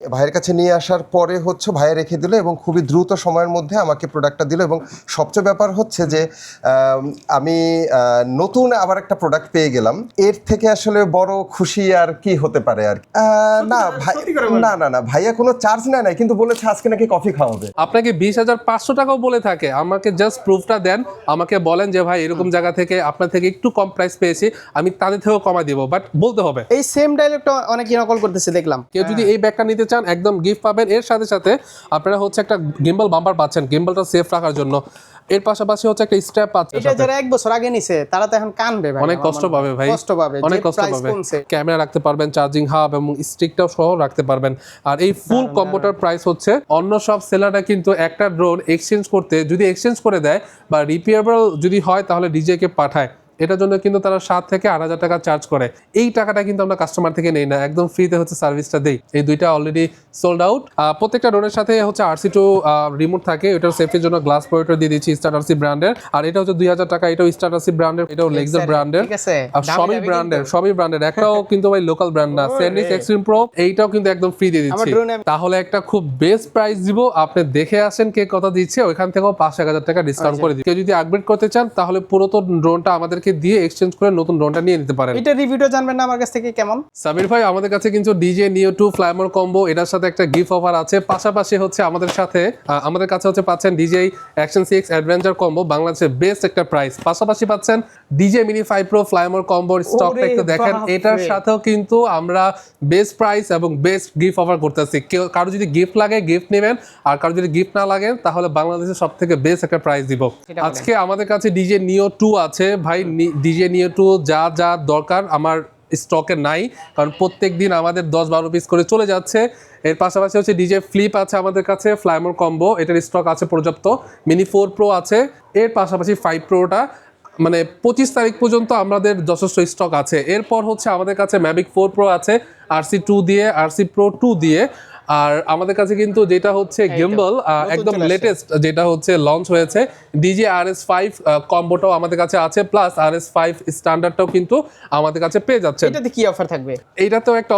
ভাইয়ের কাছে নিয়ে আসার পরে হচ্ছে ভাইয়া রেখে দিল এবং খুবই দ্রুত সময়ের মধ্যে আমাকে প্রোডাক্টটা দিল এবং সবচেয়ে ব্যাপার হচ্ছে যে আমি নতুন আবার একটা প্রোডাক্ট পেয়ে গেলাম। এর থেকে আসলে বড় খুশি আর কি হতে পারে আর না ভাই, না ভাইয়া কোনো চার্জ নেয় না, কিন্তু বলেছে আজকে নাকি কফি খাওয়াবে। আপনাকে 20,500 টাকাও বলে থাকে, আমাকে জাস্ট প্রুফটা দেন, আমাকে বলেন যে ভাই এরকম জায়গা থেকে আপনার থেকে একটু কম প্রাইস পেয়েছি, আমি তাদের থেকেও কমাই দিব, বাট বলতে হবে। এই সেম ডায়লগটা অনেকেই নকল করতেছে দেখলাম। কেউ যদি এই ব্যাগটা নিতে চান একদম গিফট পাবেন, এর সাথে সাথে আপনারা হচ্ছে একটা গিম্বল বাম্পার পাচ্ছেন গিম্বলটা সেফ রাখার জন্য, এর পাশাপাশি হচ্ছে একটা স্ট্র্যাপ পাচ্ছেন। এটা যারা 1 বছর আগে নিছে তারা তো এখন কানবে ভাই, অনেক কষ্ট পাবে ভাই, কষ্ট পাবে, অনেক কষ্ট পাবে। ক্যামেরা রাখতে পারবেন, চার্জিং হাব এবং স্টিকটাও সহ রাখতে পারবেন। আর এই ফুল কম্বোটার প্রাইস হচ্ছে, অন্য সব সেলাররা কিন্তু একটা ড্রোন এক্সচেঞ্জ করতে, যদি এক্সচেঞ্জ করে দেয় বা রিপেয়ারেবল যদি হয় তাহলে ডিজেকে পাঠায়, এটার জন্য কিন্তু তারা 7 থেকে 8,000 টাকা চার্জ করে। এই টাকাটা কিন্তু আমরা কাস্টমার থেকে নেই না, একদম ফ্রিতে হচ্ছে সার্ভিসটা দেই। এই দুইটা অলরেডি সোল্ড আউট। প্রত্যেকটা ড্রোনের সাথে হচ্ছে RC2 রিমোট থাকে, এটার সেফটির জন্য গ্লাস প্রোটেক্টর দিয়ে দিচ্ছি স্টার RC ব্র্যান্ডের। আর এটা হচ্ছে 2,000 টাকা, এটাও স্টার RC ব্র্যান্ডের, এটাও লেক্সার ব্র্যান্ডের। ঠিক আছে, সবই ব্র্যান্ডের, একটাও কিন্তু ভাই লোকাল ব্র্যান্ড না। সেনিস এক্সট্রিম প্রো এইটাও কিন্তু একদম ফ্রি দিয়ে দিচ্ছি। তাহলে একটা খুব বেস্ট প্রাইস দিব, আপনি দেখে আসেন কে কত দিচ্ছে, ওইখান থেকেও 5,000 টাকা ডিসকাউন্ট করে দিই। কেউ যদি আপগ্রেড করতে চান তাহলে পুরাতন ড্রোনটা আমাদেরকে দিয়ে এক্সচেঞ্জ করে নতুন ড্রোনটা নিয়ে নিতে পারেন। এটা রিভিউটা জানবেন না আমার কাছ থেকে কেমন? সাবির ভাই, আমাদের কাছে কিন্তু ডিজে নিও 2 ফ্লাইমোর কম্বো, এটার সাথে একটা গিফট অফার আছে। পাশাপাশি হচ্ছে আমাদের কাছে হচ্ছে পাচ্ছেন ডিজে অ্যাকশন 6 অ্যাডভেঞ্চার কম্বো, বাংলাদেশের বেস্ট একটা প্রাইস। পাশাপাশি পাচ্ছেন ডিজে মিনি 5 প্রো ফ্লাইমোর কম্বোর স্টকটা একটু দেখেন, এটার সাথেও কিন্তু আমরা বেস্ট প্রাইস এবং বেস্ট গিফট অফার করতেছি। কারো যদি গিফট লাগে গিফট নেবেন, আর কারো যদি গিফট না লাগে তাহলে বাংলাদেশের সবথেকে বেস্ট একটা প্রাইস দিব। আজকে আমাদের কাছে ডিজে নিও 2 আছে ভাই, ডিজে নিও 2 যা যা দরকার আমার স্টকে নাই, কারণ প্রত্যেক দিন আমাদের 10-12 পিস করে চলে যাচ্ছে। এর পাশাপাশি হচ্ছে ডিজে ফ্লিপ আছে আমাদের কাছে ফ্লাইমোর কম্বো, এটার স্টক আছে পর্যাপ্ত। মিনি 4 প্রো আছে, এর পাশাপাশি 5 প্রোটা মানে 25 তারিখ পর্যন্ত আমাদের যথেষ্ট স্টক আছে। এরপর হচ্ছে আমাদের কাছে ম্যাভিক 4 প্রো আছে RC2 দিয়ে, RC Pro 2 দিয়ে। আর আমাদের কাছে কিন্তু যেটা হচ্ছে গিম্বল একদম লেটেস্ট যেটা হচ্ছে লঞ্চ হয়েছে, ডিজে RS5 কম্বোটাও আমাদের কাছে আছে, প্লাস RS5 স্ট্যান্ডার্ডটাও কিন্তু আমাদের কাছে পেয়ে যাচ্ছে। এটাতে কি অফার থাকবে? এইটাতেও একটা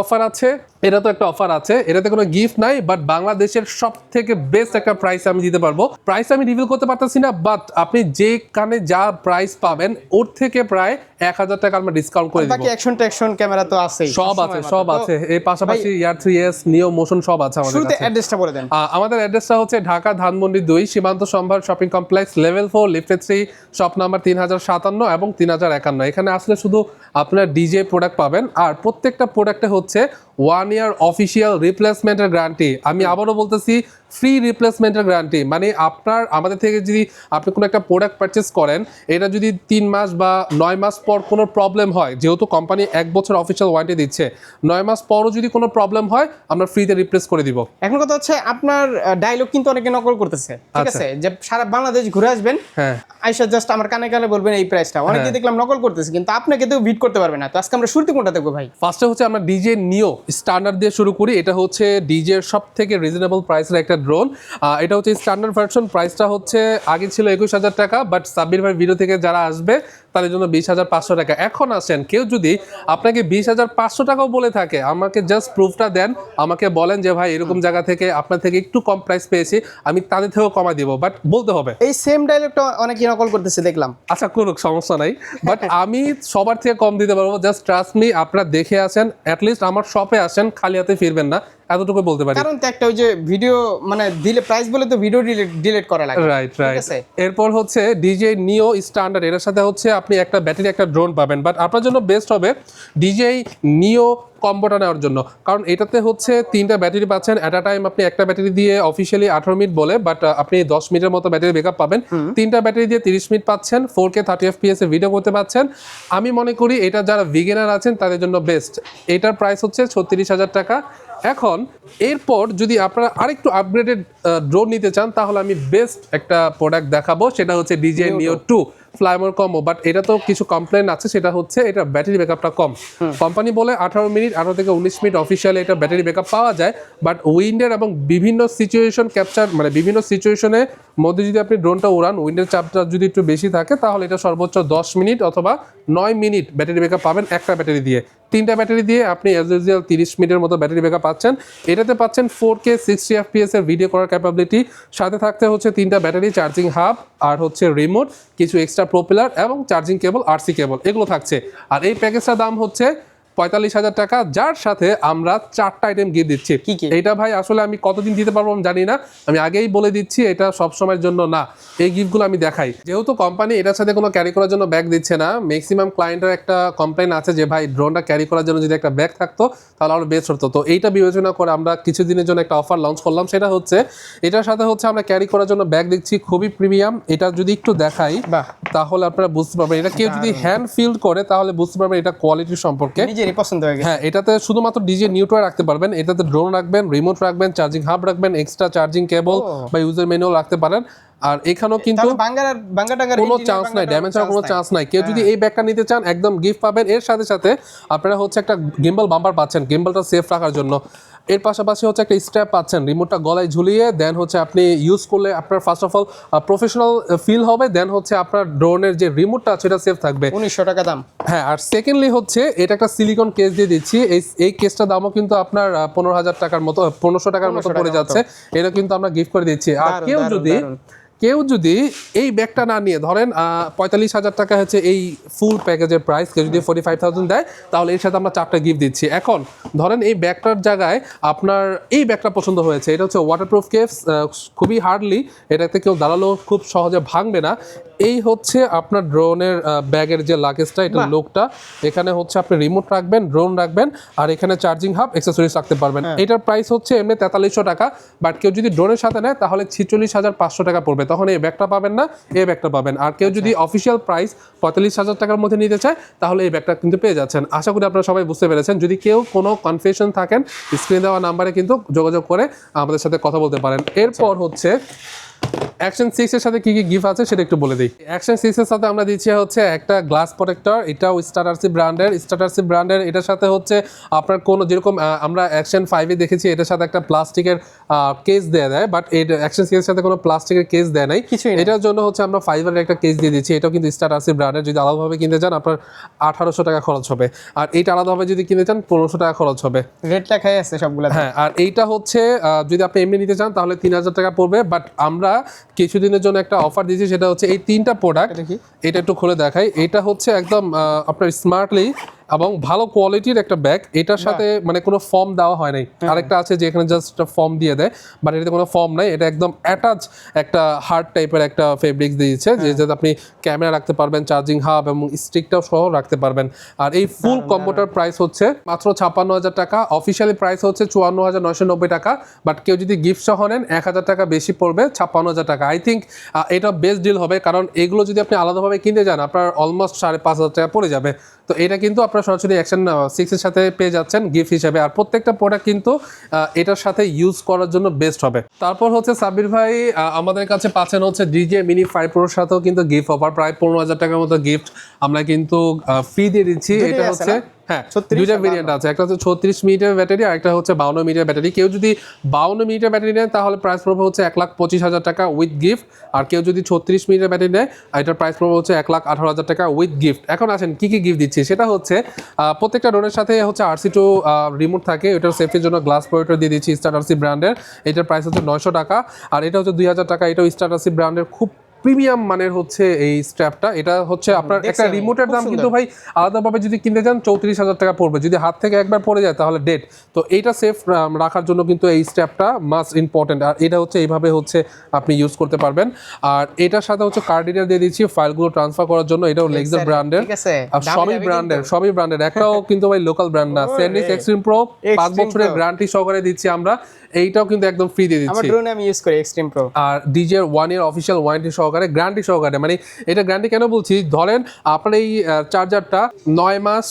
অফার আছে, এটাতে কোনো গিফট নাই, বাট বাংলাদেশের সবথেকে বেস্ট একটা প্রাইস আমি দিতে পারবো। প্রাইস আমি রিভিল করতে পারতেছি না, বাট আপনি যেখানে যা প্রাইস পাবেন ওর থেকে প্রায় 1,000 টাকা আমরা ডিসকাউন্ট করে দিব। বাকি অ্যাকশন ক্যামেরা তো আছেই, সব আছে। এর পাশাপাশি ইয়ার 3S নিও মোশন সব আছে আমাদের কাছে। অ্যাড্রেসটা বলে দেন। আমাদের অ্যাড্রেসটা হচ্ছে ঢাকা ধানমন্ডি 2 সীমান্ত সম্ভার শপিং কমপ্লেক্স, লেভেল 4, লিফটে 3, শপ নাম্বার 3057 এবং 3051। এখানে আসলে শুধু আপনার ডিজে প্রোডাক্ট পাবেন, আর প্রত্যেকটা প্রোডাক্টে হচ্ছে 1 ইয়ার অফিসিয়াল রিপ্লেসমেন্টের গ্যারান্টি। আমি আবারও বলতেছি, ফ্রি রিপ্লেসমেন্টের গ্যারান্টি। মানে আমাদের থেকে যদি আপনি কোনো একটা প্রোডাক্ট পারচেস করেন, এটা যদি 3 মাস বা 9 মাস পর কোনো প্রবলেম হয়, যেহেতু কোম্পানি 1 বছর অফিসিয়াল ওয়ারেন্টি দিচ্ছে, 9 মাস পরও যদি কোনো প্রবলেম হয় আমরা ফ্রিতে রিপ্লেস করে দিব। এখন কথা হচ্ছে আপনার ডায়লগ কিন্তু অনেকে নকল করতেছে, ঠিক আছে, যে সারা বাংলাদেশ ঘুরে আসবেন, হ্যাঁ আইসা জাস্ট আমার কানে কানে বলবেন এই প্রাইসটা। অনেকে দেখলাম নকল করতেছে, কিন্তু আপনাকে তো বিট করতে পারবে না। তো আজকে আমরা শুরুতে কোনটা দেখবো ভাই? ফার্স্টে হচ্ছে আমরা ডিজে নিও স্ট্যান্ডার্ড দিয়ে শুরু করি। এটা হচ্ছে ডিজে এর সব থেকে রিজনেবল প্রাইসের একটা ড্রোন। এটা হচ্ছে স্ট্যান্ডার্ড ভার্সন, প্রাইসটা হচ্ছে আগে ছিল 21,000 টাকা, বাট সাব্বির ভাই ভিডিও থেকে যারা আসবে তাদের জন্য 20,500 টাকা। এখন আসেন, কেউ যদি আপনাকে 20,500 টাকাও বলে থাকে, আমাকে জাস্ট প্রুফটা দেন, আমাকে বলেন যে ভাই এরকম জায়গা থেকে আপনার থেকে একটু কম প্রাইস পেয়েছি, আমি তাদের থেকেও কমাই দিব, বাট বলতে হবে। এই সেম ডায়লগটা অনেকেই নকল করতেছে দেখলাম। আচ্ছা, কোনো সমস্যা নাই, বাট আমি সবার থেকে কম দিতে পারবো। জাস্ট ট্রাস্ট মি, আপনারা দেখে আসেন, অ্যাটলিস্ট আমার শপে আসেন, খালি হাতে ফিরবেন না, এতটুকু বলতে পারি। কারণ তো একটা ওই যে ভিডিও মানে দিলে প্রাইস বলে তো ভিডিও ডিলিট করা লাগে। রাইট। এরপর হচ্ছে ডিজে নিও স্ট্যান্ডার্ড, এর সাথে হচ্ছে আপনি একটা ব্যাটারি একটা ড্রোন পাবেন, বাট আপনার জন্য বেস্ট হবে ডিজে নিও কম্বোটা নেওয়ার জন্য, কারণ এটাতে হচ্ছে 3টা ব্যাটারি পাচ্ছেন অ্যাট আ টাইম। আপনি একটা ব্যাটারি দিয়ে অফিসিয়ালি 18 মিনিট বলে, বাট আপনি 10 মিনিটের মতো ব্যাটারি ব্যাকআপ পাবেন। 3টা ব্যাটারি দিয়ে 30 মিনিট পাচ্ছেন, 4K 30 FPS এ ভিডিও করতে পাচ্ছেন। আমি মনে করি এটা যারা বিগিনার আছেন তাদের জন্য বেস্ট। এটার প্রাইস হচ্ছে 36,000 টাকা। এখন এরপর যদি আপনারা আরেকটু আপগ্রেডেড ড্রোন নিতে চান, তাহলে আমি বেস্ট একটা প্রোডাক্ট দেখাবো, সেটা হচ্ছে ডিজে নিও 2 ফ্লাইমোর কম্বো, বাট এটা তো কিছু কমপ্লেন আছে, সেটা হচ্ছে এটা ব্যাটারি ব্যাকআপটা কম। কোম্পানি বলে 18 মিনিট 18 থেকে 19 মিনিট অফিসিয়ালি এটা ব্যাটারি ব্যাকআপ পাওয়া যায়, বাট উইন্ডের এবং বিভিন্ন সিচুয়েশন ক্যাপচার মানে বিভিন্ন সিচুয়েশনের মধ্যে যদি আপনি ড্রোনটা উড়ান, উইন্ডের চাপটা যদি একটু বেশি থাকে তাহলে এটা সর্বোচ্চ 10 মিনিট অথবা 9 মিনিট ব্যাটারি ব্যাকআপ পাবেন একটা ব্যাটারি দিয়ে। 3টা ব্যাটারি দিয়ে আপনি অ্যাজ ইউজুয়াল 30 মিনিটের মতো ব্যাটারি ব্যাকআপ পাচ্ছেন। এটাতে পাচ্ছেন 4K 60 FPS এর ভিডিও করার ক্যাপাবিলিটি, সাথে থাকতে হচ্ছে 3টা ব্যাটারি, চার্জিং হাব, আর হচ্ছে রিমোট, কিছু এক্সট্রা প্রোপেলার এবং চার্জিং কেবল, RC কেবল, এগুলো থাকছে। আর এই প্যাকেজটার দাম হচ্ছে 45,000 টাকা, যার সাথে আমরা 4টা আইটেম গিফট দিচ্ছি। কি কি? এইটা ভাই আসলে আমি কতদিন দিতে পারবো আমি জানি না, আমি আগেই বলে দিচ্ছি এটা সব সময়ের জন্য না, এই গিফটগুলো আমি দেখাই। যেহেতু কোম্পানি এটার সাথে কোনো ক্যারি করার জন্য ব্যাগ দিচ্ছে না, ম্যাক্সিমাম ক্লায়েন্টের একটা কমপ্লেন আছে যে ভাই ড্রোনটা ক্যারি করার জন্য যদি একটা ব্যাগ থাকতো তাহলে আরো বেস্ট হতো। তো এইটা বিবেচনা করে আমরা কিছুদিনের জন্য একটা অফার লঞ্চ করলাম, সেটা হচ্ছে এটার সাথে হচ্ছে আমরা ক্যারি করার জন্য ব্যাগ দিচ্ছি, খুবই প্রিমিয়াম। এটা যদি একটু দেখাই বাহ, তাহলে আপনারা বুঝতে পারবেন, এটা কেউ যদি হ্যান্ড ফিল করে তাহলে বুঝতে পারবেন এটা কোয়ালিটির সম্পর্কে। নিজেরই পছন্দ হয়ে গেছে। হ্যাঁ, এটাতে শুধুমাত্র ডিজে নিউট্রাল রাখতে পারবেন, এটাতে ড্রোন রাখবেন, রিমোট রাখবেন, চার্জিং হাব রাখবেন, এক্সট্রা চার্জিং কেবল বা ইউজার ম্যানুয়াল রাখতে পারেন। আর এখানেও কিন্তু তাহলে বাঙ্গা টাঙ্গার কোনো চান্স নাই, ড্যামেজ হওয়ার কোনো চান্স নাই। কেউ যদি এই ব্যাগটা নিতে চান একদম গিফট পাবেন। এর সাথে সাথে আপনারা হচ্ছে একটা গিম্বল বাম্পার পাচ্ছেন, গিম্বলটা সেফ রাখার জন্য। এর পাশাপাশি হচ্ছে একটা স্ট্র্যাপ পাচ্ছেন, রিমোটটা গলায় ঝুলিয়ে দেন হচ্ছে আপনি ইউজ করলে আপনার first of all professional feel হবে, দেন হচ্ছে আপনার ড্রোনের যে রিমোটটা আছে সেটা সেফ থাকবে। 1900 টাকা দাম। হ্যাঁ, আর সেকেন্ডলি হচ্ছে এটা একটা সিলিকন কেস দিয়ে দিচ্ছি। এই কেসটার দামও কিন্তু আপনার 15,000 টাকার মতো, 1500 টাকার মতো পড়ে যাচ্ছে। এটা কিন্তু আমরা গিফট করে দিচ্ছি। আর কেউ যদি এই ব্যাগটা না নিয়ে, ধরেন 45,000 টাকা হচ্ছে এই ফুল প্যাকেজের প্রাইস, কেউ যদি 45,000 দেয় তাহলে এর সাথে আমরা 4টা গিফট দিচ্ছি। এখন ধরেন এই ব্যাগটার জায়গায় আপনার এই ব্যাগটা পছন্দ হয়েছে, এটা হচ্ছে ওয়াটারপ্রুফ কেস, খুবই হার্ডলি, এটাতে কেউ দাঁড়ালেও খুব সহজে ভাঙবে না। এই হচ্ছে আপনার ড্রোনের ব্যাগের যে লাগেজটা, এটা লোকটা, এখানে হচ্ছে আপনি রিমোট রাখবেন, ড্রোন রাখবেন, আর এখানে চার্জিং হাব, অ্যাক্সেসরিজ রাখতে পারবেন। এটার প্রাইস হচ্ছে এমনি 4300 টাকা, বাট কেউ যদি ড্রোনের সাথে নেয় তাহলে 46,500 টাকা পড়বে, তখন এই ব্যাগটা পাবেন না, এই ব্যাগটা পাবেন। আর কেউ যদি অফিসিয়াল প্রাইস 45,000 টাকার মধ্যে নিতে চায় তাহলে এই ব্যাগটা কিন্তু পেয়ে যাচ্ছেন। আশা করি আপনারা সবাই বুঝতে পেরেছেন। যদি কেউ কোনো কনফিউশন থাকেন স্ক্রিনে দেওয়া নাম্বারে কিন্তু যোগাযোগ করে আমাদের সাথে কথা বলতে পারেন। এরপর হচ্ছে অ্যাকশন 6 এর সাথে কি কি গিফট আছে সেটা একটু বলে দিই। অ্যাকশন 6 এর সাথে আমরা দিচ্ছি হচ্ছে একটা গ্লাস প্রোটেক্টর, এটাও স্টারআরসি ব্র্যান্ডের। এটার সাথে হচ্ছে আপনার কোনো যেরকম আমরা অ্যাকশন 5 এ দেখেছি এটার সাথে একটা প্লাস্টিকের কেস দেয়া দেয়, বাট এই অ্যাকশন 6 এর সাথে কোনো প্লাস্টিকের কেস দেয় নাই। এটার জন্য হচ্ছে আমরা ফাইবারের একটা কেস দিয়ে দিচ্ছি। এটাও কিন্তু স্টারআরসি ব্র্যান্ডের। যদি আলাদাভাবে কিনতে চান আপনার 1800 টাকা খরচ হবে, আর এইটা আলাদাভাবে যদি কিনতে চান 1500 টাকা খরচ হবে। রেট লেখাই আছে সবগুলো। হ্যাঁ, আর এইটা হচ্ছে যদি আপনি এমনি নিতে চান তাহলে 3000 টাকা পড়বে, বাট আমরা কিছুদিনের জন্য একটা অফার দিয়েছি, সেটা হচ্ছে এই 3টা প্রোডাক্ট, এটা একটু খুলে দেখাই। এটা হচ্ছে একদম আপনার স্মার্টলি এবং ভালো কোয়ালিটির একটা ব্যাগ, এটার সাথে মানে কোনো ফর্ম দেওয়া হয় নাই। আরেকটা আছে যে এখানে জাস্ট ফর্ম দিয়ে দেয়, বাট এটাতে কোনো ফর্ম নাই, এটা একদম অ্যাটাচ একটা হার্ড টাইপের একটা ফেব্রিক্স দিয়েছে, যে যাতে আপনি ক্যামেরা রাখতে পারবেন, চার্জিং হাব এবং স্টিকটাও সহ রাখতে পারবেন। আর এই ফুল কম্বোটার প্রাইস হচ্ছে মাত্র 56,000 টাকা, অফিসিয়ালি প্রাইস হচ্ছে 54,990 টাকা, বাট কেউ যদি গিফট সহ নেন 1,000 টাকা বেশি পড়বে, 56,000 টাকা। আই থিঙ্ক এটা বেস্ট ডিল হবে, কারণ এগুলো যদি আপনি আলাদাভাবে কিনতে যান আপনার অলমোস্ট 5,500 টাকা পড়ে যাবে। তো এটা কিন্তু আপনারা সরাসরি অ্যাকশন 6 এর সাথে পেয়ে যাচ্ছেন গিফট হিসেবে, আর প্রত্যেকটা প্রোডাক্ট কিন্তু এটার সাথে ইউজ করার জন্য বেস্ট হবে। তারপর হচ্ছে সাব্বির ভাই আমাদের কাছে পাচ্ছেন হচ্ছে ডিজে মিনি 5 প্রোর সাথেও কিন্তু গিফট অফার, প্রায় 15,000 টাকার মতো গিফট আমরা কিন্তু ফ্রি দিয়ে দিচ্ছি। এটা হচ্ছে হ্যাঁ, দুইটা ভেরিয়েন্ট আছে, একটা হচ্ছে 36 মিনিটের ব্যাটারি আর একটা হচ্ছে 52 মিনিটের ব্যাটারি। কেউ যদি 52 মিনিটের ব্যাটারি নেয় তাহলে প্রাইস পড়বে হচ্ছে 1,25,000 টাকা উইথ গিফট, আর কেউ যদি 36 মিনিটের ব্যাটারি নেয় এটার প্রাইস পড়বে হচ্ছে 1,18,000 টাকা উইথ গিফট। এখন আসেন কি কি গিফট দিচ্ছি, সেটা হচ্ছে প্রত্যেকটা ড্রোনের সাথে হচ্ছে RC2 রিমোট থাকে, এটার সেফটির জন্য গ্লাস প্রোটেক্টর দিয়ে দিচ্ছি স্টারআরসি ব্র্যান্ডের, এটার প্রাইস হচ্ছে 900 টাকা, আর এটা হচ্ছে 2,000 টাকা, এটাও স্টারআরসি ব্র্যান্ডের খুব প্রিমিয়াম মানের হচ্ছে এই স্ট্র্যাপটা। এটা হচ্ছে আপনার একটা রিমোটের দাম কিন্তু ভাই আলাদাভাবে যদি কিনতে যান 34,000 টাকা পড়বে, যদি হাত থেকে একবার পড়ে যায় তাহলে ডেড। তো এইটা সেফ রাখার জন্য কিন্তু এই স্ট্র্যাপটা মাস্ট ইম্পর্টেন্ট, আর এটা হচ্ছে এইভাবে হচ্ছে আপনি ইউজ করতে পারবেন। আর এটার সাথে হচ্ছে কার্ড রিডার দিয়ে দিচ্ছি ফাইলগুলো ট্রান্সফার করার জন্য, এটাও লেক্সার ব্র্যান্ডের, আর সবই ব্র্যান্ডের, একটাও কিন্তু ভাই লোকাল ব্র্যান্ড না। স্যান্ডিস এক্সট্রিম প্রো 5 বছরের গ্যারান্টি সহকারে দিচ্ছি আমরা, এইটাও কিন্তু একদম ফ্রি দিয়ে দিচ্ছি। আমার ড্রোনে আমি ইউজ করি এক্সট্রিম প্রো, আর ডিজে 1 ইয়ার অফিশিয়াল ওয়ারেন্টি সহকারে সহকারে, গ্যারান্টি সহকারে। মানে এটা গ্যারান্টি কেন বলছি, ধরেন আপনার এই চার্জারটা 9 মাস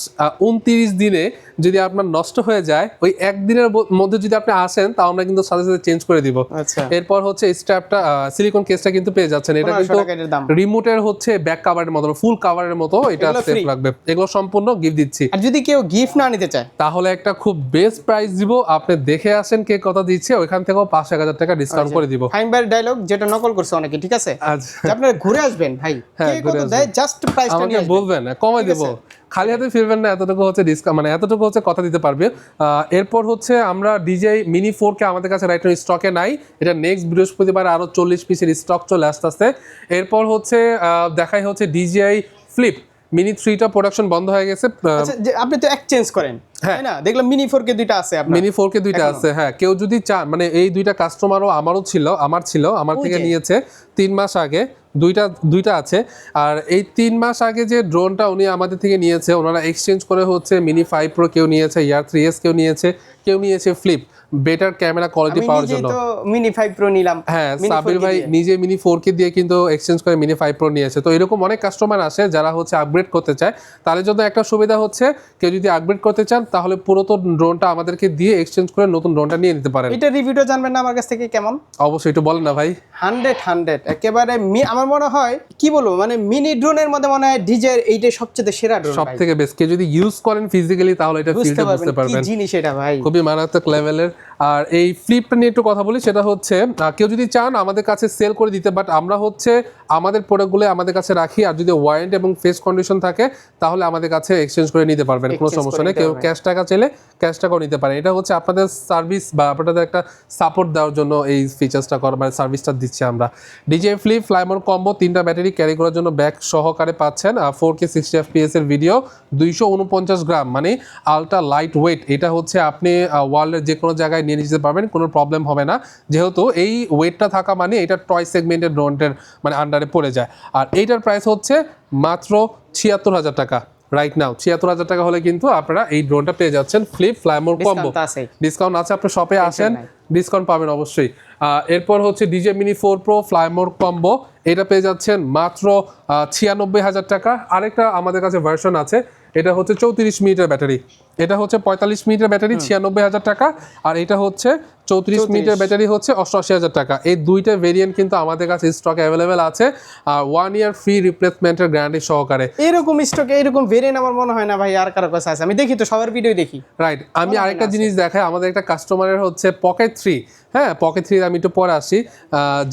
29 দিনে যদি আপনার নষ্ট হয়ে যায়, ওই একদিনের মধ্যে যদি আপনি আসেন তাও আমরা কিন্তু সাথে সাথে চেঞ্জ করে দিব। আচ্ছা, এরপর হচ্ছে স্ট্র্যাপটা সিলিকন কেসটা কিন্তু পেয়ে যাচ্ছেন। এটা 1500 কিন্তু টাকা এটার দাম। রিমোটের হচ্ছে ব্যাক কাভারের মতো, ফুল কাভারের মতো এটা এগুলো সেফ free? রাখবে। এগুলো সম্পূর্ণ গিফট দিচ্ছি। আর যদি কেউ গিফট না নিতে চায় তাহলে একটা খুব বেস্ট প্রাইস দিব, আপনি দেখে আসেন কে কত দিচ্ছে, ওইখান থেকেও 5-1000 টাকা ডিসকাউন্ট করে দিব। ফাইন ভাইয়ের ডায়লগ যেটা নকল করছে অনেকে, ঠিক আছে? আচ্ছা, যে আপনারা ঘুরে আসবেন ভাই, হ্যাঁ, কে ঘুরে কত আসবেন। দেয় জাস্ট প্রাইসটা আমাকে নিয়ে আসবেন। বলবেন, কমাই দেবো, খালি হাতে ফিরবেন না, এতটুকু হচ্ছে ডিসকাউন্ট, মানে এতটুকু হচ্ছে কথা দিতে পারবে। এরপর হচ্ছে আমরা ডিজে মিনি 4K আমাদের কাছে রাইট নাও স্টকে নাই, এটা নেক্সট বৃহস্পতিবার আরো 40 পিসের স্টক চলে আসতেছে। এরপর হচ্ছে দেখাই হচ্ছে ডিজিআই ফ্লিপ মিনি 3টা প্রোডাকশন বন্ধ হয়ে গেছে। আচ্ছা, যে আপনি তো এক্সচেঞ্জ করেন, তাই না? দেখলাম মিনি 4K দুইটা আছে আপনার। মিনি 4K দুইটা আছে, হ্যাঁ। কেউ যদি চান, মানে এই দুইটা কাস্টমারও আমার ছিল, আমার থেকে নিয়েছে 3 মাস আগে, দুইটা আছে। আর এই 3 মাস আগে যে ড্রোনটা উনি আমাদের থেকে নিয়েছে, ওনারা এক্সচেঞ্জ করে হচ্ছে মিনি 5 প্রো কেউ নিয়েছে, ইয়ার 3S কেউ নিয়েছে ফ্লিপ, বেটার ক্যামেরা কোয়ালিটি আমি পাওয়ার নিজেই জন্য। তো মিনি 5 প্রো নিলাম। হ্যাঁ, Mini সাবির 4K ভাই দিয়ে। নিজে মিনি 4K দিয়ে কিন্তু এক্সচেঞ্জ করে মিনি 5 প্রো নিয়েছে। তো এরকম অনেক কাস্টমার আসে যারা হচ্ছে আপগ্রেড করতে চায়, তাদের জন্য একটা সুবিধা হচ্ছে কেউ যদি আপগ্রেড করতে চান তাহলে পুরাতন ড্রোনটা আমাদেরকে দিয়ে এক্সচেঞ্জ করে নতুন ড্রোনটা নিয়ে নিতে পারেন। এটা রিভিউটা জানবেন না আমার কাছ থেকে কেমন? অবশ্যই একটু বলেন না ভাই। 100 একেবারে আমার মনে হয় কি বলবো, মানে মিনি ড্রোনের মধ্যে মনে হয় ডিজে এইটাই সবচেয়ে সেরা ড্রোন। সব থেকে বেস্ট, কেউ যদি ইউজ করেন ফিজিক্যালি তাহলে এটা ফিলটা বুঝতে কি পারবেন, জিনিস এটা ভাই। খুবই মারাত্মক লেভেলের। আর এই ফ্লিপটা নিয়ে একটু কথা বলি, সেটা হচ্ছে কেউ যদি চান আমাদের কাছে সেল করে দিতে, বাট আমরা হচ্ছে আমাদের প্রোডাক্টগুলো আমাদের কাছে রাখি, আর যদি ওয়ারেন্টি এবং ফেস কন্ডিশন থাকে তাহলে আমাদের কাছে এক্সচেঞ্জ করে নিতে পারবেন, কোনো Exchange সমস্যা করে নেই। নিতে কেউ পারবেন। ক্যাশ টাকা চাইলে ক্যাশ টাকাও নিতে পারে। এটা হচ্ছে আপনাদের সার্ভিস বা আপনাদের একটা সাপোর্ট দেওয়ার জন্য এই ফিচার্সটা করা, মানে সার্ভিসটা দিচ্ছি আমরা। ডিজে ফ্লিপ ফ্লাইমোর কম্বো 3টা ব্যাটারি ক্যারি করার জন্য ব্যাগ সহকারে পাচ্ছেন। 4K 60 FPS এর ভিডিও, 249 গ্রাম, মানে আলট্রা লাইট ওয়েট। এটা হচ্ছে আপনি ওয়ার্ল্ডের যে কোনো জায়গায় নিয়ে যেতে পারবেন, কোনো প্রবলেম হবে না, যেহেতু এই ওয়েটটা থাকা মানে এটা টয় সেগমেন্টের ড্রোনটের মানে আন্ডারে পড়ে যায়। আর এইটার প্রাইস হচ্ছে মাত্র 76,000 টাকা। রাইট নাও 76,000 টাকা হলে কিন্তু আপনারা এই ড্রোনটা পেয়ে যাচ্ছেন ফ্লিপ ফ্লাইমোর কম্বো। ডিসকাউন্ট আছে, আপনি শপে আসেন, ডিসকাউন্ট পাবেন অবশ্যই। এরপর হচ্ছে DJ mini 4 pro Fly More combo, এটা পেয়ে যাচ্ছেন মাত্র 96,000 টাকা। আরেকটা আমাদের কাছে ভার্সন আছে, এটা হচ্ছে 34 মিনিটের ব্যাটারি, এটা হচ্ছে 45 মিনিটের ব্যাটারি 96,000 টাকা, আর এটা হচ্ছে 34 মিনিটের ব্যাটারি হচ্ছে 88,000 টাকা। এই দুইটা ভেরিয়েন্ট কিন্তু আমাদের কাছে স্টকে অ্যাভেলেবেল আছে, আর 1 ইয়ার ফ্রি রিপ্লেসমেন্টের গ্যারান্টি সহকারে। এরকম স্টকে এরকম ভেরিয়েন্ট আমার মনে হয় না ভাই আর কারো কাছে আছে। আমি দেখি তো সবার ভিডিও দেখি। রাইট, আমি আরেকটা জিনিস দেখাই, আমাদের একটা কাস্টমারের হচ্ছে পকেট 3, হ্যাঁ পকেট 3, আমি একটু পরে আসি।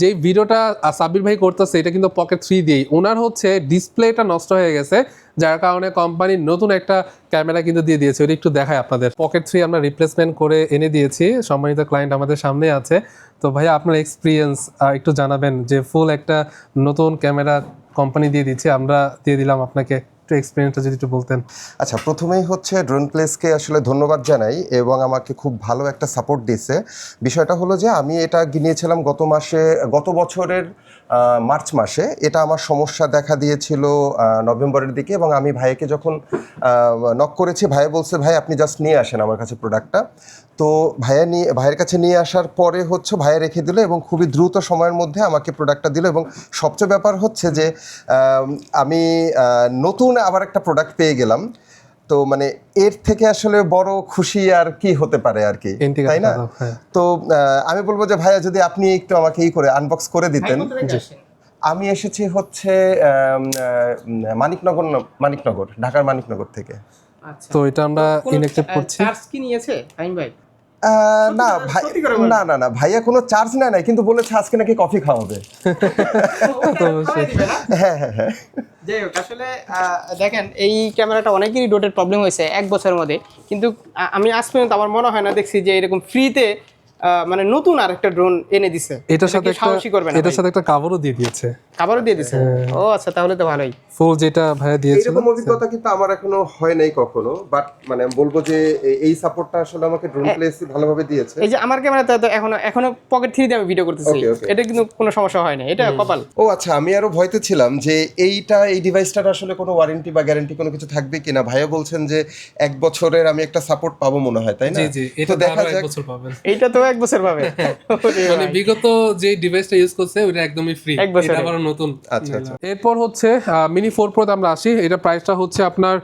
যে ভিডিওটা সাব্বির ভাই করতেছে এটা কিন্তু পকেট 3 দিয়েই, ওনার হচ্ছে ডিসপ্লেটা নষ্ট হয়ে গেছে, যার কারণে কোম্পানি নতুন একটা ক্যামেরা কিন্তু দিয়ে দিয়েছে, ওটা একটু দেখায় আপনাদের। পকেট 3 আমরা রিপ্লেসমেন্ট করে এনে দিয়েছি, সম্মানিত ক্লায়েন্ট আমাদের সামনে আছে। তো ভাইয়া আপনার এক্সপিরিয়েন্স একটু জানাবেন, যে ফুল একটা নতুন ক্যামেরা কোম্পানি দিয়ে দিচ্ছে, আমরা দিয়ে দিলাম আপনাকে, একটু এক্সপিরিয়েন্সটা যদি একটু বলতেন। আচ্ছা, প্রথমেই হচ্ছে ড্রোন প্লেসকে আসলে ধন্যবাদ জানাই, এবং আমাকে খুব ভালো একটা সাপোর্ট দিয়েছে। বিষয়টা হলো যে আমি এটা কিনেছিলাম গত বছরের মার্চ মাসে। এটা আমার সমস্যা দেখা দিয়েছিল নভেম্বরের দিকে, এবং আমি ভাইকে যখন নক করেছি, ভাই বলছে ভাই আপনি জাস্ট নিয়ে আসেন আমার কাছে প্রোডাক্টটা। তো ভাইয়ের কাছে নিয়ে আসার পরে হচ্ছে ভাইয়া রেখে দিল, এবং খুবই দ্রুত সময়ের মধ্যে আমাকে প্রোডাক্টটা দিল। এবং সবচেয়ে ব্যাপার হচ্ছে যে আমি নতুন আবার একটা প্রোডাক্ট পেয়ে গেলাম। তো মানে এর থেকে আসলে বড় খুশি আর কি হতে পারে আর কি, তাই না? তো আমি বলবো যে ভাইয়া যদি আপনি একটু আমাকে করে আনবক্স করে দিতেন। আমি এসেছি হচ্ছে মানিকনগর, ঢাকার মানিকনগর থেকে। তো এটা আমরা ইনএক্টিভ করছি। চার্জ কি নিয়েছে ফাইন ভাই? না ভাই, না ভাইয়া কোনো চার্জ নেয় নাই, কিন্তু বলেছে আজকে নাকি কফি খাওয়াবে। হ্যাঁ। যাই হোক, আসলে দেখেন এই ক্যামেরাটা অনেকেরই ডোটের প্রবলেম হয়েছে 1 বছরের মধ্যে, কিন্তু আমি আজ পর্যন্ত আমার মনে হয় না দেখছি যে এরকম ফ্রিতে মানে নতুন আরেকটা ড্রোন এনে দিছে। এটার সাথে একটা কভারও দিয়ে দিয়েছে। কভারও দিয়ে দিছে? ও আচ্ছা, তাহলে তো ভালোই। ফুল যেটা ভাইয়া দিয়েছিল, এরকম অভিজ্ঞতা কিন্তু আমার এখনো হয় নাই কখনো, বাট মানে বলবো যে এই সাপোর্টটা আসলে আমাকে ড্রোন প্লেস ভালোভাবে দিয়েছে। এই যে আমার ক্যামেরাতে তো এখনো পকেট 3 দিয়ে আমি ভিডিও করতেছি, এটা কিন্তু কোনো সমস্যা হয় না, এটা কপাল। ও আচ্ছা, আমি আরো ভয়তে ছিলাম যে এই ডিভাইসটার আসলে কোনো ওয়ারেন্টি বা গ্যারান্টি কোনো কিছু থাকবে কিনা। ভাইয়া বলছেন যে 1 বছরের আমি একটা সাপোর্ট পাবো মনে হয়, তাই না? জি, তো দেখা যাক। এইটা তো 1 বছর পাবে মানে বিগত যে ডিভাইসটা ইউজ করছে ওটা একদমই ফ্রি, 1 বছরের। এটা আবার নতুন। আচ্ছা আচ্ছা এরপর হচ্ছে মিনি 4 প্রো তে আমরা আসি। এটা প্রাইসটা হচ্ছে আপনার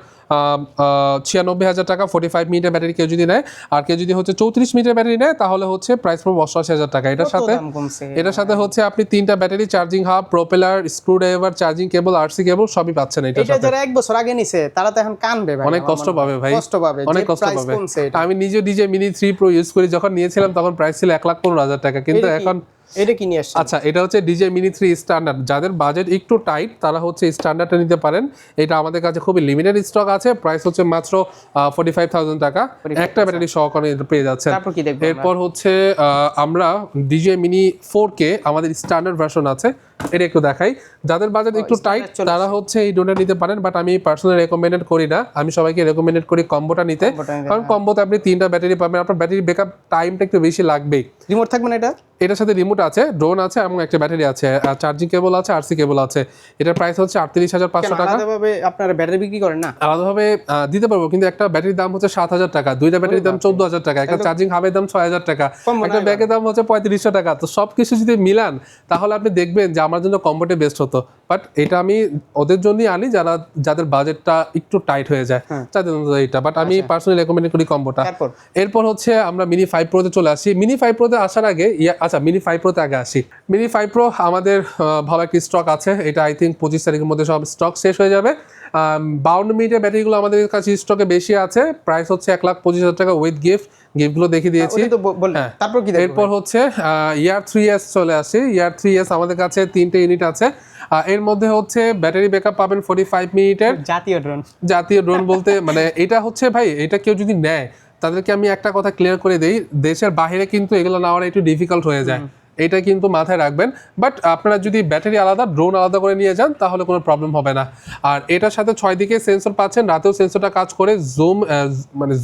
96,000 টাকা, 45 মিনিটের ব্যাটারি কেউ যদি নেয়। আর কেউ যদি হচ্ছে 34 মিনিটের ব্যাটারি নেয় তাহলে হচ্ছে প্রাইস পড়বে 88,000 টাকা। এটার কত সাথে দাম কমছে? এটার সাথে হচ্ছে আপনি 3টা battery, charging hub, propeller, screwdriver, charging cable, RC cable সবই পাচ্ছেন এটার এটা সাথে। যারা 1 বছর আগে নিছে তারা তো এখন কানবে ভাই, অনেক আমার কষ্ট মনে হয়। পাবে ভাই, কষ্ট পাবে, অনেক যে কষ্ট price পাবে। কমছে এটা। আমি নিজে ডিজে মিনি 3 প্রো ইউজ করি, যখন নিয়েছিলাম তখন প্রাইস ছিল 1,15,000 টাকা, কিন্তু এটা কি- এখন এটা কি নিয়ে আসছে? আচ্ছা এটা হচ্ছে ডিজে মিনি 3 স্ট্যান্ডার্ড। যাদের বাজেট একটু টাইট তারা হচ্ছে স্ট্যান্ডার্ডটা নিতে পারেন। এটা আমাদের কাছে খুবই লিমিটেড স্টক আছে, প্রাইস হচ্ছে মাত্র 45,000 টাকা, একটা ব্যাটারি সহকারে এটা পেয়ে যাচ্ছেন। তারপর কি দেখবো আমরা? এরপর হচ্ছে আমরা ডিজে মিনি 4K আমাদের স্ট্যান্ডার্ড ভার্সন আছে, এটা একটু দেখাই। যাদের বাজেট একটু টাইট standard চলে তারা হচ্ছে এই ড্রোনটা নিতে পারেন, বাট আমি পার্সোনালি রেকমেন্ডেড করি না। আমি সবাইকে রেকমেন্ডেড করি কম্বোটা নিতে, Combo টা নিতে, কারণ কম্বোতে আপনি 3টা ব্যাটারি পাবেন, আপনার ব্যাটারি ব্যাকআপ টাইমটা একটু বেশি লাগবেই। রিমোট থাকবে না এটা? এটার সাথে রিমোট আছে, ড্রোন আছে এবং একটা ব্যাটারি আছে, আর চার্জিং কেবল আছে, আরসি কেবল আছে। এটার প্রাইস হচ্ছে 38,500 টাকা। আলাদাভাবে আপনারা ব্যাটারি বিক্রি করেন না? আলাদাভাবে দিতে পারবো, কিন্তু একটা ব্যাটারির দাম হচ্ছে 7,000 টাকা, দুইটা ব্যাটারির দাম 14,000 টাকা, একটা চার্জিং হাবের দাম 6,000 টাকা, কম মনে একটা হয় ব্যাগের দাম হচ্ছে 3500 টাকা। তো সবকিছু যদি মিলান তাহলে আপনি দেখবেন যে আমার জন্য কম্বোটে বেস্ট হতো। বাট এটা আমি ওদের জন্যই আনি যাদের বাজেটটা একটু টাইট হয়ে যায়, তাদের জন্য এটা। বাট আমি পার্সোনালি রেকমেন্ড করি কম্বোটা। তারপর এরপর হচ্ছে আমরা মিনি 5 প্রোতে চলে আসি। মিনি 5 প্রোতে আসার আগে আচ্ছা মিনি 5 প্রোতে আগে আসি। মিনি 5 প্রো আমাদের ভালো একটা স্টক আছে, এটা আই থিঙ্ক 25 তারিখের মধ্যে সব স্টক শেষ হয়ে যাবে। 52 মিনিটের ব্যাটারিগুলো আমাদের কাছে স্টকে বেশি আছে, প্রাইস হচ্ছে 1,25,000 টাকা উইথ গিফটগুলো দেখিয়ে দিয়েছি। ওটা তো বললেন। হ্যাঁ। তারপর কি দেখবো? এরপর হচ্ছে ইয়ার 3S চলে আসে। ইয়ার 3S আমাদের কাছে 3টে ইউনিট আছে। এর মধ্যে হচ্ছে ব্যাটারি ব্যাকআপ পাবেন 45 মিনিটের। জাতীয় ড্রোন। জাতীয় ড্রোন বলতে মানে এটা হচ্ছে ভাই, এটা কেউ যদি নেয় তাদেরকে আমি একটা কথা ক্লিয়ার করে দেই, দেশের বাইরে কিন্তু এগুলো নেওয়াটা একটু ডিফিকাল্ট হয়ে যায়, এটা কিন্তু মাথায় রাখবেন। বাট আপনারা যদি ব্যাটারি আলাদা, ড্রোন আলাদা করে নিয়ে যান তাহলে কোনো প্রবলেম হবে না। আর এটার সাথে 6 দিকে সেন্সর পাচ্ছেন, রাতেও সেন্সরটা কাজ করে।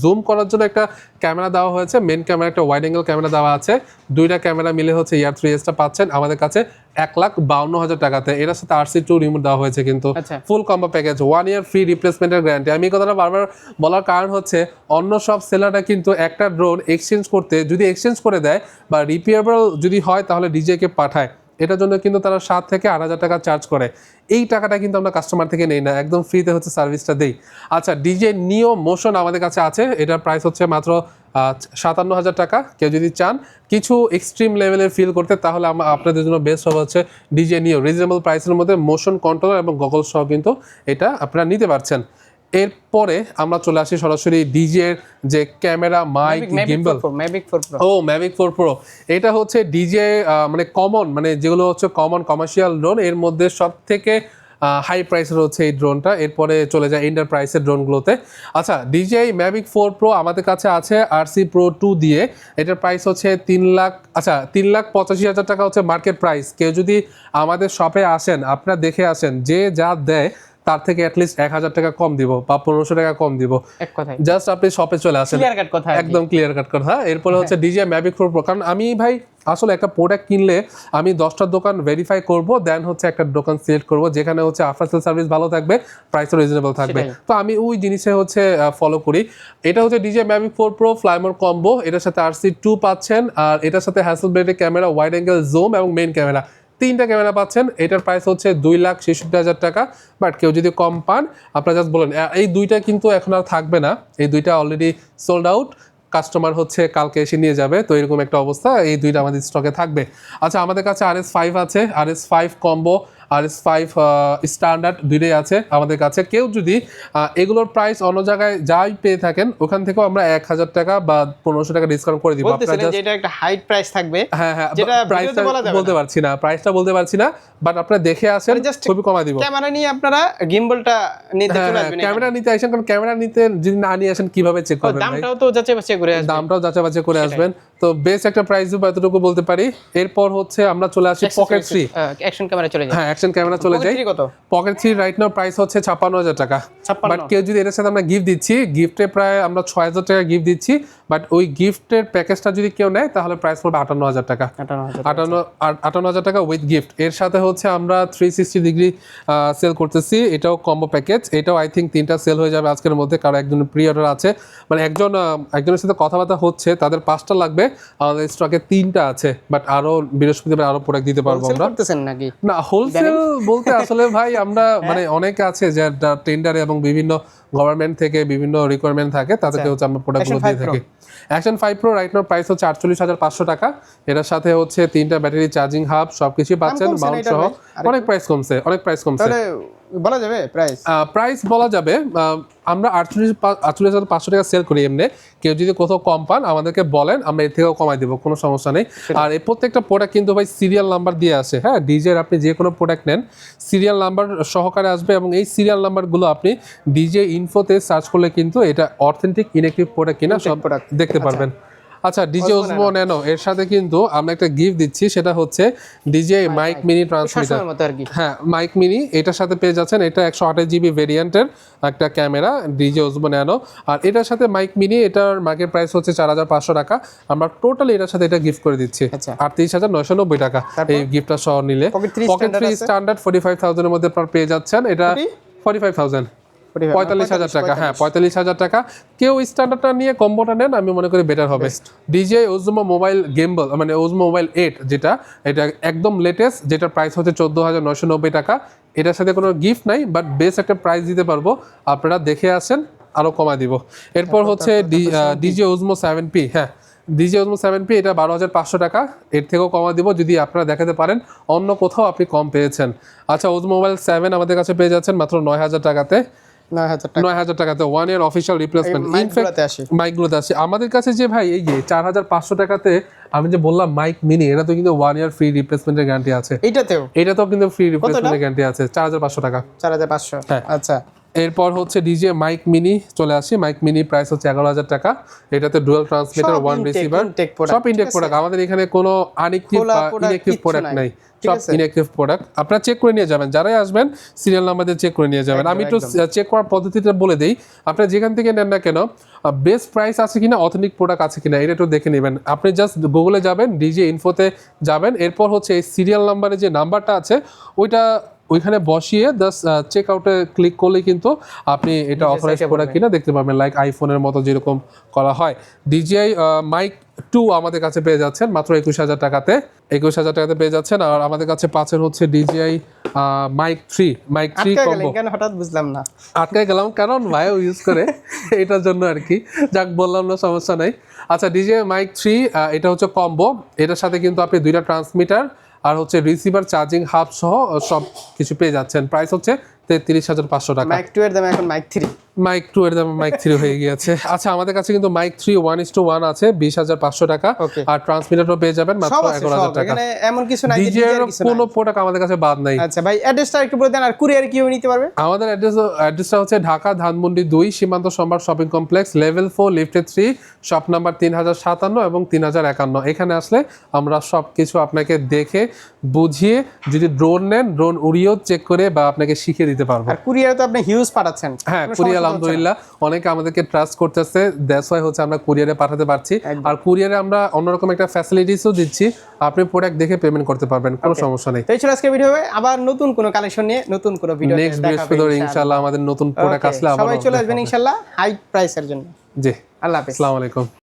জুম করার জন্য একটা ক্যামেরা দেওয়া হয়েছে, মেন ক্যামেরা, একটা ওয়াইড অ্যাঙ্গেল ক্যামেরা দেওয়া আছে। দুইটা ক্যামেরা মিলে হচ্ছে ইয়ার 3S-টা পাচ্ছেন আমাদের কাছে 1,52,000 টাকাতে। এটার সাথে RC2 রিমোট দেওয়া হয়েছে, কিন্তু আচ্ছা। Full combo package, 1 year free রিপ্লেসমেন্টের গ্যারান্টি। আমি এই কথাটা বারবার বলার কারণ হচ্ছে অন্য সব সেলাররা কিন্তু একটা ড্রোন এক্সচেঞ্জ করতে, যদি এক্সচেঞ্জ করে দেয় বা রিপেয়ারেবল যদি হয় তাহলে ডিজেকে পাঠায়, এটার জন্য কিন্তু তারা 7 থেকে 8,000 টাকা চার্জ করে। এই টাকাটা কিন্তু আমরা কাস্টমার থেকে নেই না, একদম ফ্রিতে হচ্ছে সার্ভিসটা দেই। আচ্ছা ডিজে নিও মোশন আমাদের কাছে আছে, এটার প্রাইস হচ্ছে মাত্র 57,000 টাকা। কেউ যদি চান কিছু এক্সট্রিম লেভেলের ফিল করতে তাহলে আপনাদের জন্য বেস্ট হবে হচ্ছে ডিজে নিও। রিজনেবল প্রাইসের মধ্যে মোশন কন্ট্রোলার এবং গগল সহ কিন্তু এটা আপনারা নিতে পারছেন। এরপরে আমরা চলে আসি সরাসরি ডিজের যে camera, mic, gimbal. Mavic 4 pro. ও ম্যাভিক 4 প্রো, এটা হচ্ছে ডিজে মানে কমন, মানে যেগুলো হচ্ছে কমন কমার্শিয়াল ড্রোন, এর মধ্যে সব থেকে হাই প্রাইসের হচ্ছে এই ড্রোনটা। এরপরে চলে যায় এন্টারপ্রাইসের ড্রোনগুলোতে। আচ্ছা ডিজে ম্যাভিক 4 প্রো আমাদের কাছে আছে RC Pro 2 দিয়ে। এটার প্রাইস হচ্ছে 3,85,000 টাকা হচ্ছে মার্কেট প্রাইস। কেউ যদি আমাদের শপে আসেন, আপনারা দেখে আসেন, যে যা দেয় তার থেকে অ্যাটলিস্ট 1,000 টাকা কম দিব বা 1,500 টাকা কম দিব। এক কথায় জাস্ট আপনি শপে চলে আসেন, ক্লিয়ার কাট কথা। একদম ক্লিয়ার কাট কথা। এরপরে হচ্ছে ডিজে ম্যাভিক 4 প্রো। কারণ আমি ভাই আসলে একটা প্রোডাক্ট কিনলে আমি 10টা দোকান ভেরিফাই করব, দেন হচ্ছে একটা দোকান সিলেক্ট করব যেখানে হচ্ছে আফটার সেল সার্ভিস ভালো থাকবে, প্রাইসও রিজনেবল থাকবে। সেটাই। তো আমি ওই জিনিসে হচ্ছে ফলো করি। এটা হচ্ছে DJ Mavic 4 pro Fly More combo, এটার সাথে RC2 পাচ্ছেন, আর এটার সাথে হ্যাসেলব্লেডের ক্যামেরা, ওয়াইড অ্যাঙ্গেল জুম এবং মেইন ক্যামেরা, 3টা ক্যামেরা পাচ্ছেন। এটার প্রাইস হচ্ছে 2,66,000 টাকা। বাট কেউ যদি কম পান আপনারা জাস্ট বলেন। এই দুইটা কিন্তু এখন আর থাকবে না, এই দুইটা অলরেডি সোল্ড আউট, কাস্টমার হচ্ছে কালকে এসে নিয়ে যাবে। তো এরকম একটা অবস্থা, এই দুইটা আমাদের স্টকে থাকবে। আচ্ছা আমাদের কাছে RS5 আছে, RS5 কম্বো, RS5 স্ট্যান্ডার্ড, দুইটাই আছে আমাদের কাছে। কেউ যদি এগুলোর প্রাইস অন্য জায়গায় যাই পেয়ে থাকেন ওখান থেকেও আমরা 1,000 টাকা বা 1,500 টাকা ডিসকাউন্ট করে দিব। বলতেছিলেন যে এটা একটা হাই প্রাইস থাকবে। হ্যাঁ যেটা প্রাইসটা ভিডিওতে বলা যাবে বলতে না। পারছি না, প্রাইসটা বলতে পারছি না, বাট আপনারা দেখে আসেন, মানে just খুবই কমায় দিব। ক্যামেরা নিয়ে আপনারা গিম্বলটা নিতে চলে আসবেন। ক্যামেরা নিতে আসেন, কারণ ক্যামেরা নিতে যদি না নিয়ে আসেন কিভাবে চেক করবেন ভাই? দামটাও তো যাচাই বাছাই করে আসবেন। দামটাও যাচাই বাছাই করে আসবেন। তো বেস্ট একটা প্রাইস দিব এতটুকু বলতে পারি। এরপর হচ্ছে আমরা চলে আসি পকেট 3। অ্যাকশন ক্যামেরা চলে যায়। হ্যাঁ অ্যাকশন ক্যামেরা চলে যায়। কত? পকেট 3 রাইট নাও প্রাইস হচ্ছে 56,000 টাকা। 56? বাট কেউ যদি এর সাথে আমরা গিফট দিচ্ছি, গিফটে প্রায় আমরা 6,000 টাকা গিফট দিচ্ছি। বাট ওই গিফটের প্যাকেজটা যদি কেউ নেয় তাহলে প্রাইস পড়বে 58,000 টাকা। 58,000 টাকা উইথ গিফট। এর সাথে হচ্ছে আমরা 360 ডিগ্রি সেল করতেছি, এটাও কম্বো প্যাকেজ। এটাও আই থিঙ্ক 3টা সেল হয়ে যাবে আজকের মধ্যে, কারণ একজনের প্রি অর্ডার আছে, মানে একজনের সাথে কথাবার্তা হচ্ছে, তাদের 5টা লাগবে। আমাদের স্টকে 3টা আছে, বাট আরো বৃহস্পতিবার আরো প্রোডাক্ট দিতে পারবো সেল আমরা। করতেছেন নাকি? না, হোলসেল বলতে আসলে ভাই আমরা মানে অনেকে আছে যে টেন্ডারে এবং বিভিন্ন গভর্নমেন্ট থেকে বিভিন্ন রিকোয়ারমেন্ট থাকে, তাদেরকে হচ্ছে আমরা প্রোডাক্টগুলো দিয়ে থাকি। Action 5 pro right now price হচ্ছে 48,500 টাকা। এটার সাথে হচ্ছে 3টা ব্যাটারি চার্জিং হাব সবকিছু পাচ্ছেন, কমছে না মাউন্ট এটার সহ। ভাই? অনেক প্রাইস কমছে, অনেক প্রাইস কমছে। তাহলে বলা যাবে প্রাইস? প্রাইস বলা যাবে, আমরা 48,500 টাকা সেল করি এমনি। কেউ যদি কোথাও কম পান আমাদেরকে বলেন, আমরা এর থেকেও কমাই দেবো, কোনো সমস্যা নেই। আর এই প্রত্যেকটা প্রোডাক্ট কিন্তু ভাই সিরিয়াল নাম্বার দিয়ে আসে। হ্যাঁ, ডিজের আপনি যে কোনো প্রোডাক্ট নেন সিরিয়াল নাম্বার সহকারে আসবে, এবং এই সিরিয়াল নাম্বারগুলো আপনি ডিজে ইনফোতে সার্চ করলে কিন্তু এটা অথেন্টিক ইনঅ্যাক্টিভ প্রোডাক্ট কিনা সব product দেখতে পারবেন। আচ্ছা, ডিজে ওজমো ন্যানো এর সাথে কিন্তু আমরা একটা গিফট দিচ্ছি, সেটা হচ্ছে ডিজে মাইক মিনি ট্রান্সমিটার। সবসময় মতো আর কি। হ্যাঁ, মাইক মিনি এটার সাথে পেয়ে যাচ্ছেন। এটা 128 জিবি ভেরিয়েন্টের একটা ক্যামেরা ডিজে ওজমো ন্যানো, আর এটার সাথে মাইক মিনি, এটার মার্কেট প্রাইস হচ্ছে 4,500 টাকা। আমরা টোটালি এটার সাথে এটা গিফট করে দিচ্ছি আচ্ছা। 38,990 টাকা এই গিফটটা সহ নিলে। Pocket 3 পকেট standard 3 আছে? স্ট্যান্ডার্ড 45,000 এর মধ্যে আপনারা পেয়ে যাচ্ছেন। এটা 45,000 45,000 টাকা। হ্যাঁ, 45,000 টাকা। কেউ স্ট্যান্ডার্ডটা নিয়ে কম্বোটা নেন, আমি মনে করি বেটার হবে। ডিজে ওজমো মোবাইল গেমবল, মানে ওজমো মোবাইল 8 যেটা, এটা একদম লেটেস্ট, যেটার প্রাইস হচ্ছে 14,990 টাকা। এটার সাথে কোনো গিফট নাই, বাট বেস্ট একটা প্রাইস দিতে পারবো, আপনারা দেখে আসেন, আরো কমা দিব। এরপর হচ্ছে ডিজে ওজমো 7P। হ্যাঁ, ডিজে ওজমো 7P, এটা 12,500 টাকা। এর থেকেও কমা দিব যদি আপনারা দেখাতে পারেন অন্য কোথাও আপনি কম পেয়েছেন। আচ্ছা, ওজমো মোবাইল 7 আমাদের কাছে পেয়ে যাচ্ছেন মাত্র 9,000 টাকাতে। 9,000 টাকাতে 1 ইয়ার অফিসিয়াল রিপ্লেসমেন্ট। মাইকগুলোতে আসে। মাইকগুলোতে আসে আমাদের কাছে যে ভাই, এই যে 4,500 টাকাতে আমি যে বললাম মাইক মিনি, এটা তো কিন্তু 1 ইয়ার ফ্রি রিপ্লেসমেন্টের গ্যারান্টি আছে। এইটাতেও এটাতেও কিন্তু ফ্রি রিপ্লেসমেন্টের গ্যারান্টি আছে। 4,500 টাকা। 4,500। হ্যাঁ। আচ্ছা, এরপর হচ্ছে ডিজে মাইক মিনি চলে আসি। মাইক মিনি প্রাইস হচ্ছে 11,000 টাকা। এটাতে ডুয়াল ট্রান্সমিটার, সব 1 intake রিসিভার, product, সব ইনটেক ঠিক আছে? প্রোডাক্ট। আমাদের এখানে কোনো আনএক্টিভ খোলা বা product ইনঅ্যাক্টিভ কিচ্ছু প্রোডাক্ট নাই, নাই, ঠিক সব আছে? Inactive product. আপনারা চেক করে নিয়ে যাবেন, যারাই আসবেন সিরিয়াল নাম্বার দিয়ে চেক করে নিয়ে যাবেন। আমি একটু চেক করার পদ্ধতিটা বলে দেই। আপনারা যেখান থেকে নেন না কেন, বেস্ট প্রাইস আছে কিনা, অথেন্টিক প্রোডাক্ট আছে কিনা, এটা একটু দেখে নেবেন। আপনি জাস্ট গুগলে যাবেন, ডিজে ইনফোতে যাবেন, এরপর হচ্ছে এই সিরিয়াল নাম্বারে যে নাম্বারটা আছে ওইখানে বসিয়ে জাস্ট চেক আউটে ক্লিক করলে কিন্তু আপনি এটা অথরাইজ প্রোডাক্ট কিনা দেখতে পাবেন, লাইক আইফোনের মতো যেরকম করা হয়। ডিজিআই মাইক 2 আমাদের কাছে পেয়ে যাচ্ছেন মাত্র 21,000 টাকাতে। 21,000 টাকাতে পেয়ে যাচ্ছেন। আর আমাদের কাছে পাচ্ছেন হচ্ছে ডিজিআই মাইক 3 কম্বো। কেন হঠাৎ বুঝলাম না। আটকে গেলাম কারণ ভাইও ইউজ করে এটার জন্য আর কি, যাক বললাম না, সমস্যা নাই। আচ্ছা, ডিজিআই মাইক 3 এটা হচ্ছে কম্বো। এটার সাথে কিন্তু আপনি 2টা ট্রান্সমিটার আর হচ্ছে রিসিভার, চার্জিং হাব সহ সব কিছু পেয়ে যাচ্ছেন। প্রাইস হচ্ছে 33,500 টাকা। মাইক 2 এর দাম এখন মাইক 3। মাইক 2 এর দাম মাইক 3 হয়ে গিয়েছে। আচ্ছা, আমাদের কাছে কিন্তু মাইক 3 1:1 আছে, 20,500 টাকা। Okay. আর ট্রান্সমিটারও পেয়ে যাবেন মাত্র সব আছে, 11,000 সব। টাকা। এখানে এমন কিছু নাই যে ডিজে ডিজে এর এর কিছু কোনো নাই। প্রোডাক্ট আমাদের কাছে বাদ নাই। আচ্ছা ভাই, অ্যাড্রেসটা একটু বলে দেন, আর কুরিয়ার কিভাবে নিতে পারবে? আমাদের অ্যাড্রেসটা হচ্ছে ঢাকা ধানমন্ডি 2 সীমান্ত সম্রাট শপিং কমপ্লেক্স, লেভেল 4, লিফটে 3, শপ নাম্বার 3057 এবং 3051। এখানে আসলে আমরা সব কিছু আপনাকে দেখে বুঝিয়ে, যদি ড্রোন নেন ড্রোন উড়িয়েও চেক করে বা আপনাকে শিখিয়ে দিতে পারবো। আর কুরিয়ারে তো আপনি হিউজ পাঠাচ্ছেন। হ্যাঁ, কোনো কুরিয়ার সমস্যা হচ্ছে না। আলহামদুলিল্লাহ অনেকে আমাদেরকে ট্রাস্ট করতেছে, দ্যাটস ওয়াই হচ্ছে আমরা কুরিয়ারে পাঠাতে পারছি। আর কুরিয়ারে আমরা অন্যরকম একটা ফ্যাসিলিটিসও দিচ্ছি, আপনি প্রোডাক্ট দেখে পেমেন্ট করতে পারবেন, কোনো সমস্যা নেই। তো এই ছিল আজকে ভিডিও। আবার নতুন কোনো কালেকশন নিয়ে নতুন কোনো ভিডিও নেক্সট বৃহস্পতিবার ইনশাআল্লাহ আমাদের নতুন প্রোডাক্ট আসলে আবার সবাই চলে আসবেন ইনশাআল্লাহ হাই প্রাইসের জন্য। জি, আল্লাহ হাফেজ। আসসালামু আলাইকুম।